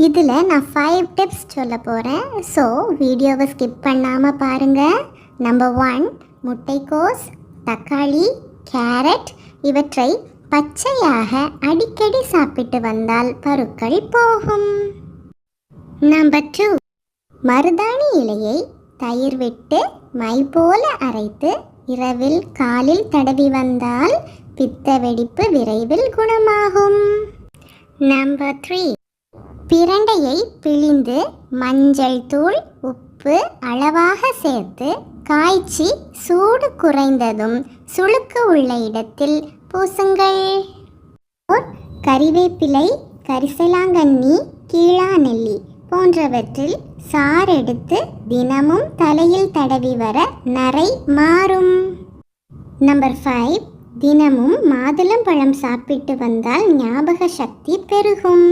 இதில் நான் 5 டிப்ஸ் சொல்ல போகிறேன். ஸோ வீடியோவை ஸ்கிப் பண்ணாமல் பாருங்கள். நம்பர் 1, முட்டைக்கோஸ், தக்காளி, கேரட் இவற்றை பச்சையாக அடிக்கடி சாப்பிட்டு வந்தால் பருக்கள் போகும். நம்பர் 2, மருதாணி இலையை தயிர் விட்டு மை போல அரைத்து இரவில் காலில் தடவி வந்தால் பித்த வெடிப்பு விரைவில் குணமாகும். நம்பர் 3, பிரண்டையை பிழிந்து மஞ்சள் தூள், உப்பு அளவாக சேர்த்து காய்ச்சி சூடு குறைந்ததும் சுளுக்கு உள்ள இடத்தில் பூசுங்கள். கறிவேப்பிலை, கரிசலாங்கண்ணி, கீழாநெல்லி போன்றவற்றில் சாறெடுத்து தினமும் தலையில் தடவி வர நரை மாறும். நம்பர் 5, தினமும் மாதுளம்பழம் சாப்பிட்டு வந்தால் ஞாபக சக்தி பெருகும்.